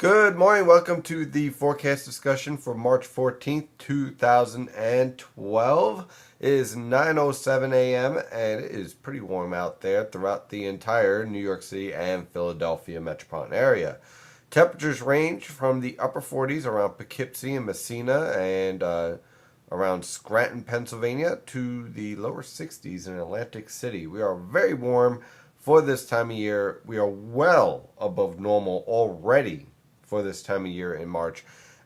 Good morning. Welcome to the forecast discussion for March 14th, 2012. It is 9:07 a.m. and it is pretty warm out there throughout the entire New York City and Philadelphia metropolitan area. Temperatures range from the upper 40s around Poughkeepsie and Messina and around Scranton, Pennsylvania, to the lower 60s in Atlantic City. We are very warm for this time of year. We are well above normal already for this time of year in March,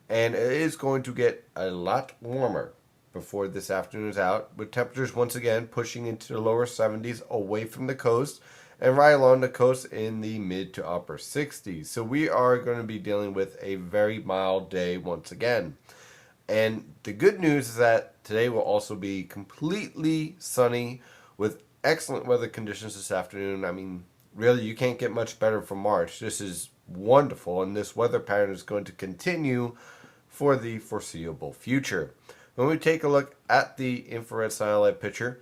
and it is going to get a lot warmer before this afternoon is out, with temperatures once again pushing into the lower 70s away from the coast and right along the coast in the mid to upper 60s. So we are going to be dealing with a very mild day once again. And the good news is that today will also be completely sunny with excellent weather conditions this afternoon. I mean, really, you can't get much better for March. This is wonderful, and this weather pattern is going to continue for the foreseeable future. When we take a look at the infrared satellite picture,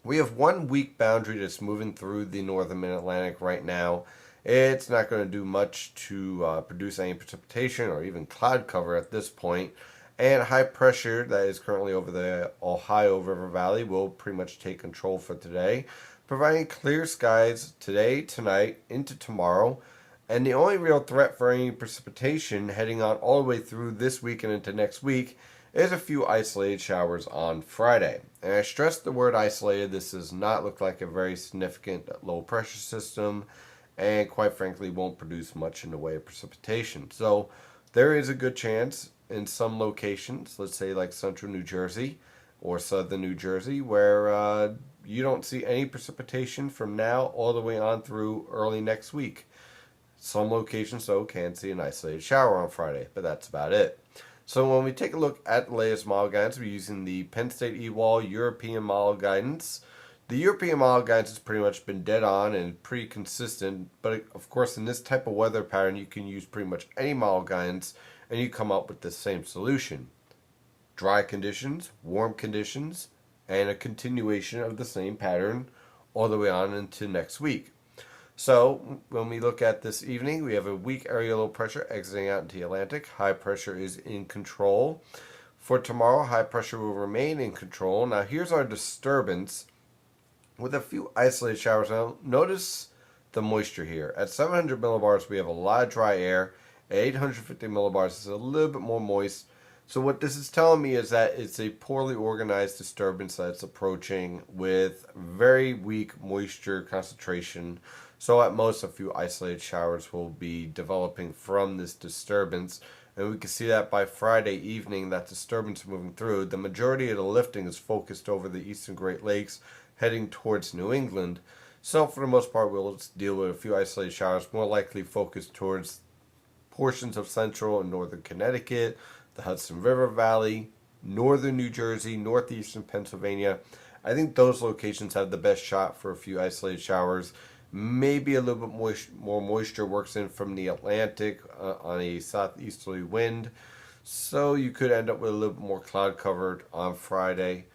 we have 1 week boundary that's moving through the northern mid-Atlantic right now. It's not going to do much to produce any precipitation or even cloud cover at this point. And high pressure that is currently over the Ohio River Valley will pretty much take control for today, providing clear skies today, tonight, into tomorrow. And the only real threat for any precipitation heading on all the way through this week and into next week is a few isolated showers on Friday. And I stress the word isolated. This does not look like a very significant low pressure system, and quite frankly won't produce much in the way of precipitation. So there is a good chance in some locations, let's say like central New Jersey or southern New Jersey, where you don't see any precipitation from now all the way on through early next week. Some locations, though, can see an isolated shower on Friday, but that's about it. So when we take a look at the latest model guidance, we're using the Penn State eWall European model guidance. The European model guidance has pretty much been dead on and pretty consistent, but of course in this type of weather pattern you can use pretty much any model guidance and you come up with the same solution. Dry conditions, warm conditions, and a continuation of the same pattern all the way on into next week. So when we look at this evening, we have a weak area low pressure exiting out into the Atlantic. High pressure is in control. For tomorrow, high pressure will remain in control. Now here's our disturbance with a few isolated showers. Now notice the moisture here. At 700 millibars, we have a lot of dry air. At 850 millibars, it's a little bit more moist. So what this is telling me is that it's a poorly organized disturbance that's approaching with very weak moisture concentration. So at most, a few isolated showers will be developing from this disturbance. And we can see that by Friday evening, that disturbance moving through. The majority of the lifting is focused over the eastern Great Lakes, heading towards New England. So for the most part, we'll deal with a few isolated showers, more likely focused towards portions of central and northern Connecticut, the Hudson River Valley, northern New Jersey, northeastern Pennsylvania. I think those locations have the best shot for a few isolated showers. Maybe a little bit more moisture works in from the Atlantic on a southeasterly wind. So you could end up with a little bit more cloud covered on Friday.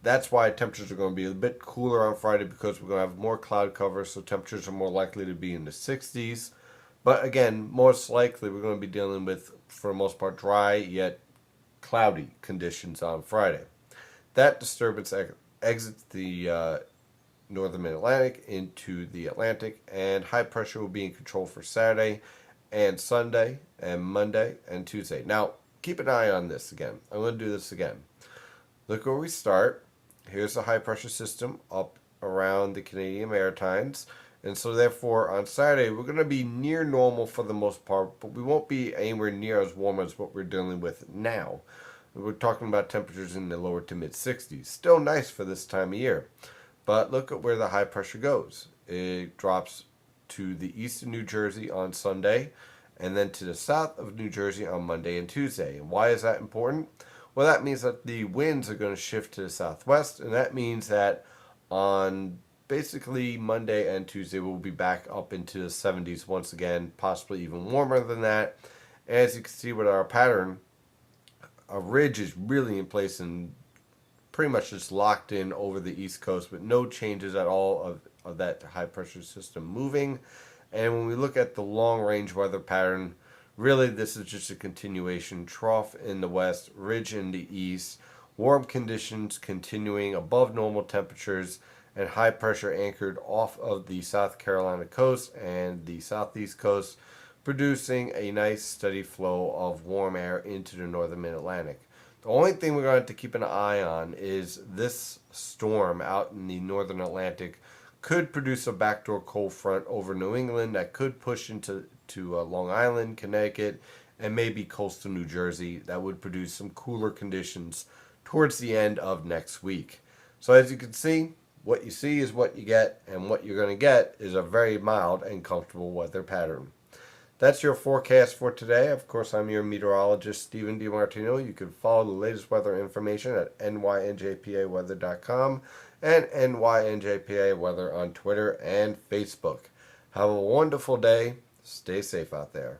That's why temperatures are going to be a bit cooler on Friday, because we're going to have more cloud cover, so temperatures are more likely to be in the 60s. But again, most likely we're going to be dealing with, for the most part, dry yet cloudy conditions on Friday. That disturbance exits the northern mid-Atlantic into the Atlantic, and high pressure will be in control for Saturday and Sunday and Monday and Tuesday. Now, keep an eye on this again. I'm going to do this again. Look where we start. Here's the high pressure system up around the Canadian Maritimes. And so therefore on Saturday we're going to be near normal for the most part, but we won't be anywhere near as warm as what we're dealing with now. We're talking about temperatures in the lower to mid 60s. Still nice for this time of year. But look at where the high pressure goes. It drops to the east of New Jersey on Sunday, and then to the south of New Jersey on Monday and Tuesday. And why is that important? Well, that means that the winds are going to shift to the southwest, and that means that on basically Monday and Tuesday we'll be back up into the 70s once again, possibly even warmer than that. As you can see with our pattern, a ridge is really in place and pretty much just locked in over the East Coast with no changes at all of that high pressure system moving. And when we look at the long range weather pattern, Really, this is just a continuation. Trough in the west, ridge in the east, warm conditions continuing above normal temperatures, and high pressure anchored off of the South Carolina coast and the southeast coast, producing a nice steady flow of warm air into the northern mid Atlantic. The only thing we're going to have to keep an eye on is this storm out in the northern Atlantic could produce a backdoor cold front over New England that could push into Long Island, Connecticut, and maybe coastal New Jersey. That would produce some cooler conditions towards the end of next week. So as you can see, what you see is what you get, and what you're going to get is a very mild and comfortable weather pattern. That's your forecast for today. Of course, I'm your meteorologist, Stephen DiMartino. You can follow the latest weather information at nynjpaweather.com and nynjpaweather on Twitter and Facebook. Have a wonderful day. Stay safe out there.